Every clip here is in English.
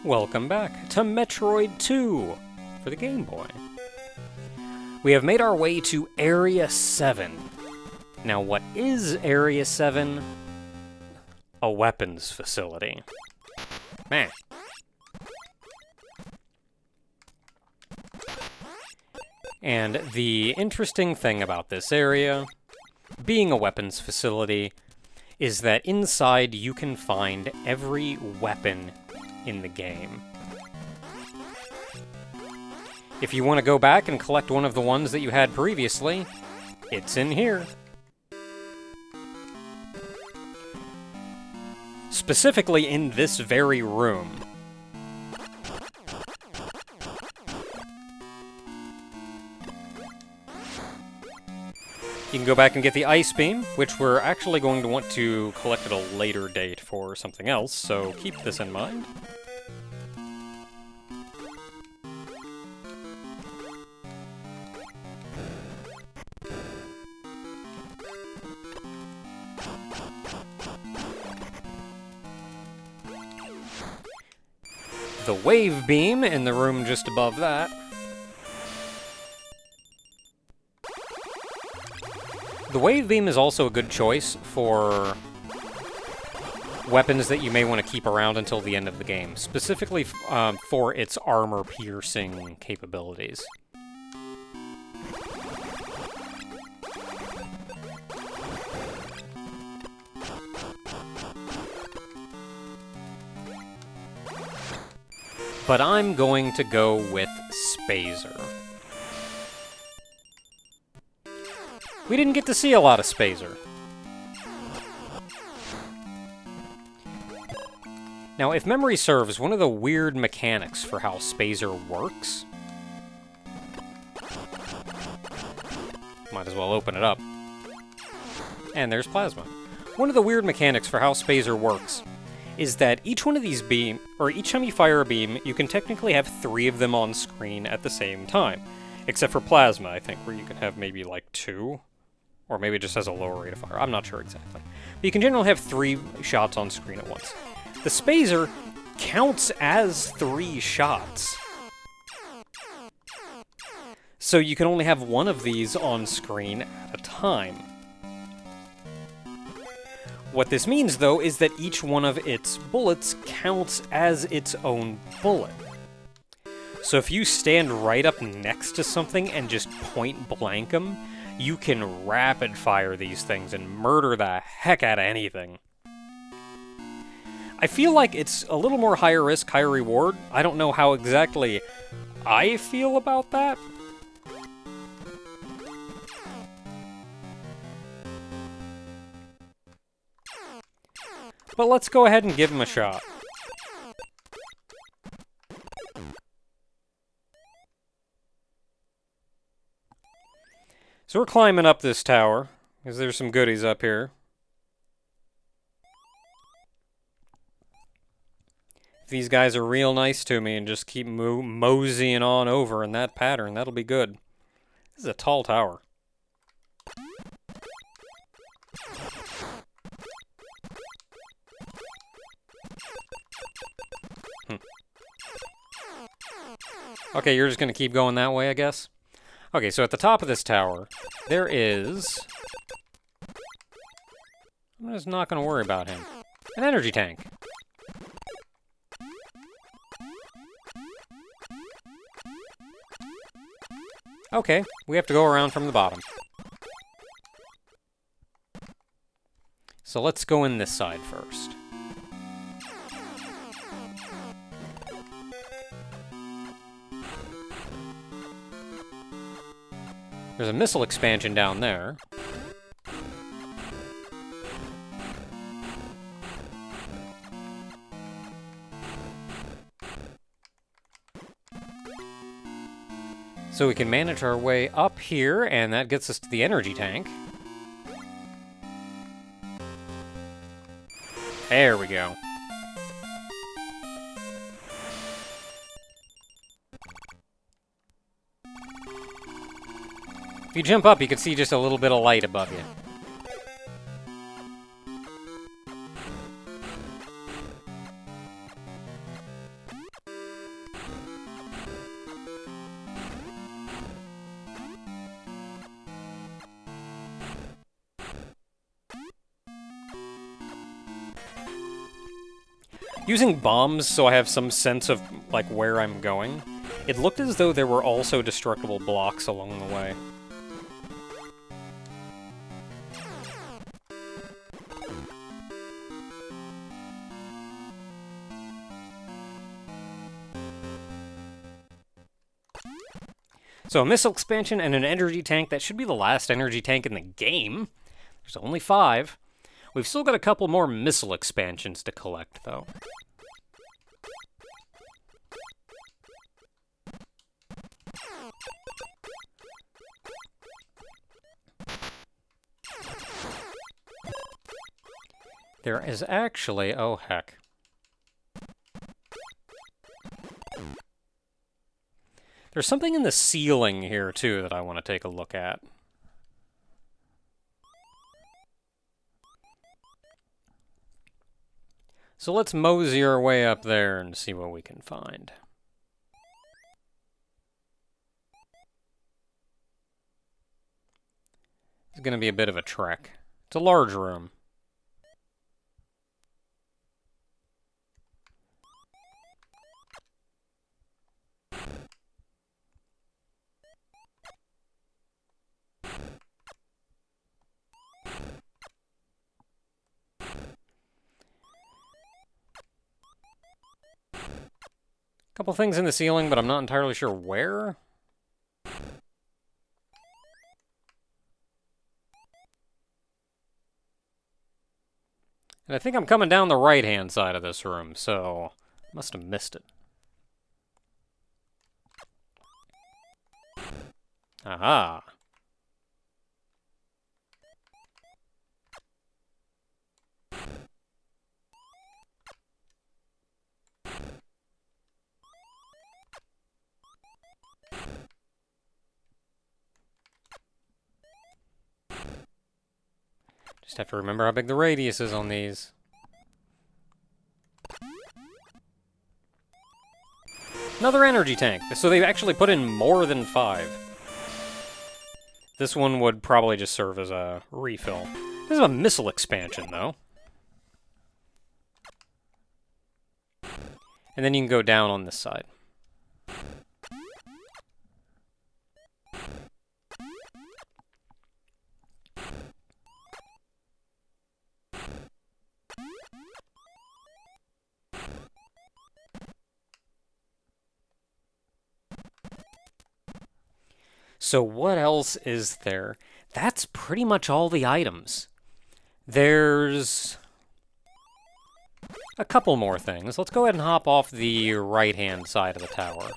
Welcome back to Metroid II for the Game Boy. We have made our way to Area 7. Now, what is Area 7? A weapons facility. Man. And the interesting thing about this area, being a weapons facility, is that inside you can find every weapon in the game. If you want to go back and collect one of the ones that you had previously, it's in here. Specifically in this very room. You can go back and get the Ice Beam, which we're actually going to want to collect at a later date for something else, so keep this in mind. The Wave Beam in the room just above that. The Wave Beam is also a good choice for weapons that you may want to keep around until the end of the game, specifically for its armor-piercing capabilities. But I'm going to go with spazer. We didn't get to see a lot of spazer. Now, if memory serves, one of the weird mechanics for how spazer works... Might as well open it up. And there's plasma. One of the weird mechanics for how spazer works is that each one of these each time you fire a beam, you can technically have 3 of them on screen at the same time. Except for plasma, I think, where you can have maybe like 2. Or maybe it just has a lower rate of fire. I'm not sure exactly. But you can generally have 3 shots on screen at once. The spazer counts as 3 shots. So you can only have 1 of these on screen at a time. What this means, though, is that each one of its bullets counts as its own bullet. So if you stand right up next to something and just point blank them, you can rapid fire these things and murder the heck out of anything. I feel like it's a little more higher risk, higher reward. I don't know how exactly I feel about that. But let's go ahead and give him a shot. So we're climbing up this tower, because there's some goodies up here. If these guys are real nice to me and just keep moseying on over in that pattern, that'll be good. This is a tall tower. Okay, you're just gonna keep going that way, I guess? Okay, so at the top of this tower, there is... I'm just not going to worry about him. An energy tank. Okay, we have to go around from the bottom. So let's go in this side first. There's a missile expansion down there. So we can manage our way up here, and that gets us to the energy tank. There we go. If you jump up, you can see just a little bit of light above you. Using bombs so I have some sense of, like, where I'm going, it looked as though there were also destructible blocks along the way. So a missile expansion and an energy tank, that should be the last energy tank in the game. There's only 5. We've still got a couple more missile expansions to collect, though. There is actually... oh, heck. There's something in the ceiling here, too, that I want to take a look at. So let's mosey our way up there and see what we can find. It's going to be a bit of a trek. It's a large room. Couple things in the ceiling, but I'm not entirely sure where. And I think I'm coming down the right-hand side of this room, so I must have missed it. Aha! Just have to remember how big the radius is on these. Another energy tank. So they've actually put in more than 5. This one would probably just serve as a refill. This is a missile expansion, though. And then you can go down on this side. So what else is there? That's pretty much all the items. There's a couple more things. Let's go ahead and hop off the right-hand side of the tower.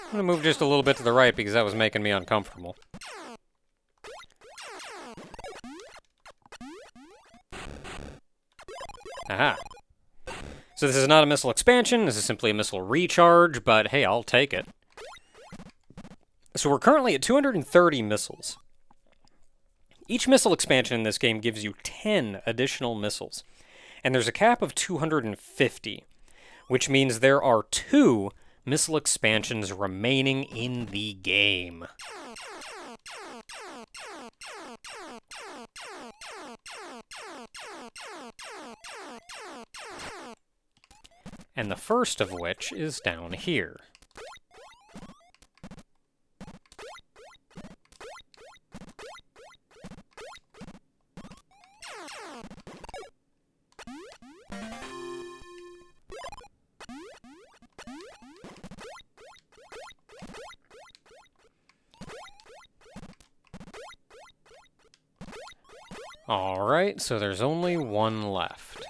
I'm going to move just a little bit to the right because that was making me uncomfortable. Aha. So this is not a missile expansion, this is simply a missile recharge, but hey, I'll take it. So we're currently at 230 missiles. Each missile expansion in this game gives you 10 additional missiles. And there's a cap of 250, which means there are 2 missile expansions remaining in the game. And the first of which is down here. Alright, so there's only one left.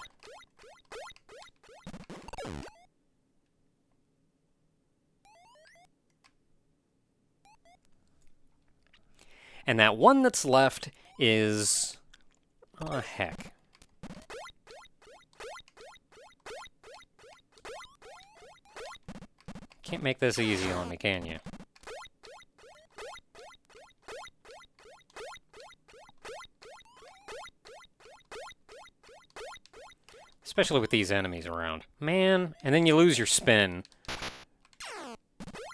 And that one that's left is... oh, heck. Can't make this easy on me, can you? Especially with these enemies around. Man, and then you lose your spin.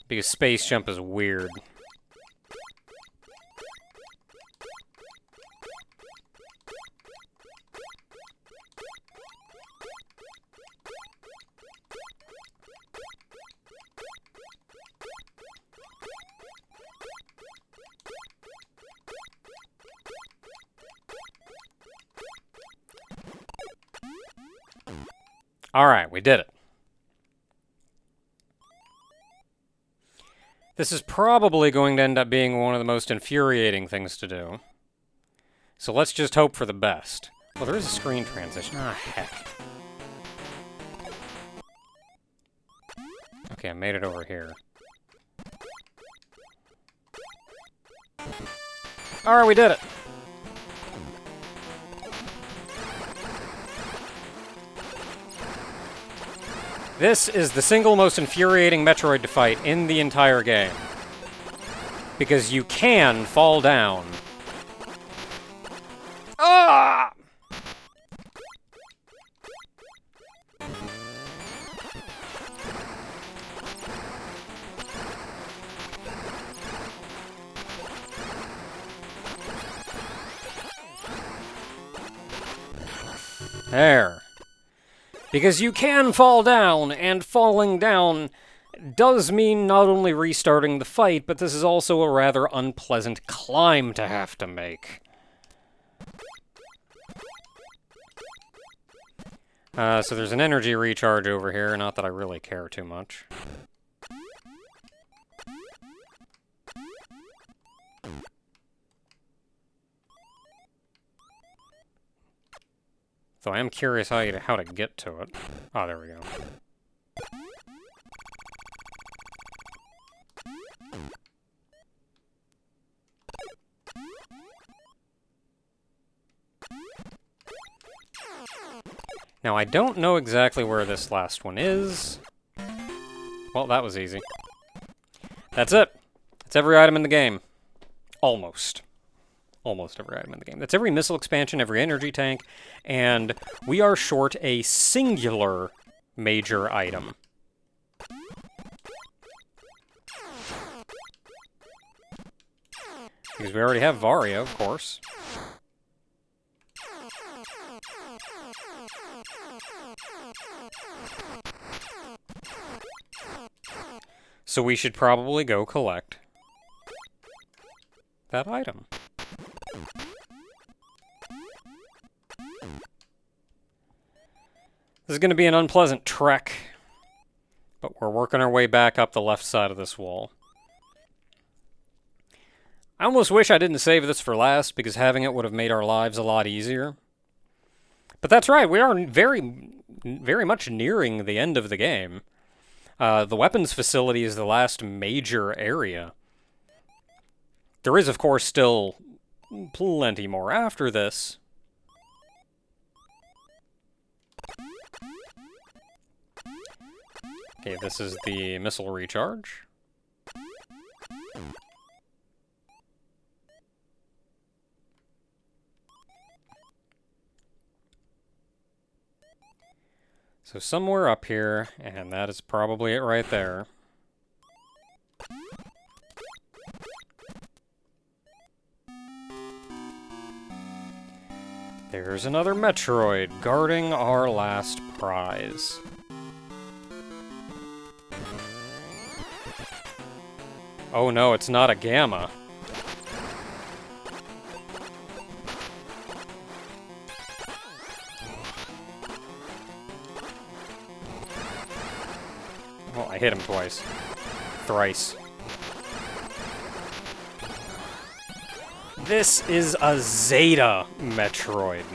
Because space jump is weird. Alright, we did it. This is probably going to end up being one of the most infuriating things to do. So let's just hope for the best. Well, there is a screen transition. Ah, heck. Okay, I made it over here. Alright, we did it! This is the single most infuriating Metroid to fight in the entire game. Because you can fall down. Ah! There. Because you can fall down, and falling down does mean not only restarting the fight, but this is also a rather unpleasant climb to have to make. So there's an energy recharge over here, not that I really care too much. So I am curious how to get to it. Oh, there we go. Now, I don't know exactly where this last one is. Well, that was easy. That's it. That's every item in the game. Almost. Almost every item in the game. That's every missile expansion, every energy tank, and we are short a singular major item. Because we already have Varia, of course. So we should probably go collect that item. This is going to be an unpleasant trek, but we're working our way back up the left side of this wall. I almost wish I didn't save this for last, because having it would have made our lives a lot easier. But that's right, we are very much nearing the end of the game. The weapons facility is the last major area. There is, of course, still plenty more after this. Okay, this is the missile recharge. So somewhere up here, and that is probably it right there. There's another Metroid guarding our last prize. Oh no, it's not a Gamma. Oh, I hit him twice. Thrice. This is a Zeta Metroid,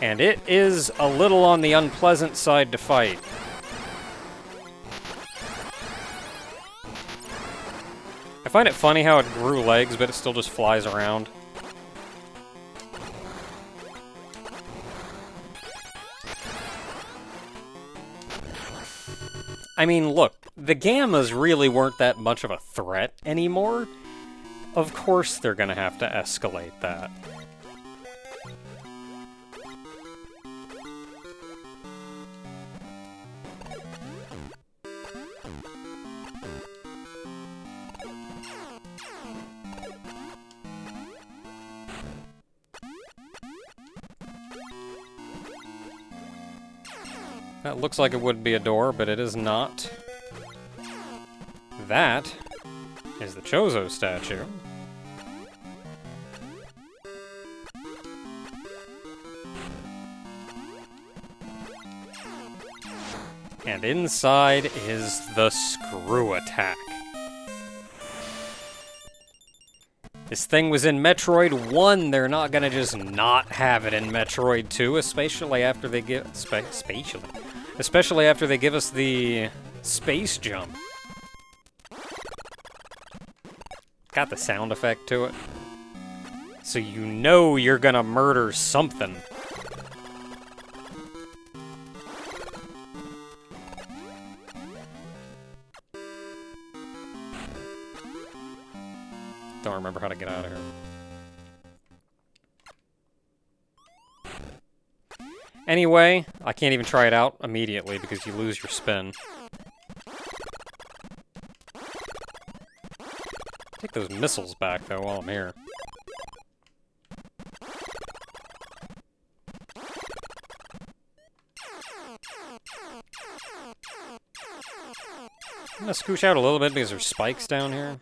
and it is a little on the unpleasant side to fight. I find it funny how it grew legs, but it still just flies around. I mean, look, the Gammas really weren't that much of a threat anymore. Of course they're gonna have to escalate that. That looks like it would be a door, but it is not. That is the Chozo statue. And inside is the screw attack. This thing was in Metroid 1, they're not gonna just not have it in Metroid 2, especially after they give... Especially after they give us the space jump. Got the sound effect to it. So you know you're gonna murder something. Don't remember how to get out of here. Anyway, I can't even try it out immediately because you lose your spin. Take those missiles back, though, while I'm here. I'm gonna scooch out a little bit because there's spikes down here.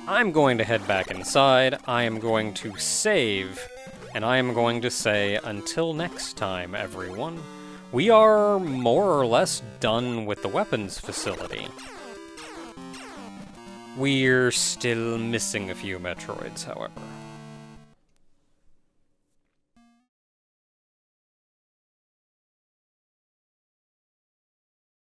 I'm going to head back inside, I am going to save, and I am going to say, until next time, everyone, we are more or less done with the weapons facility. We're still missing a few Metroids, however.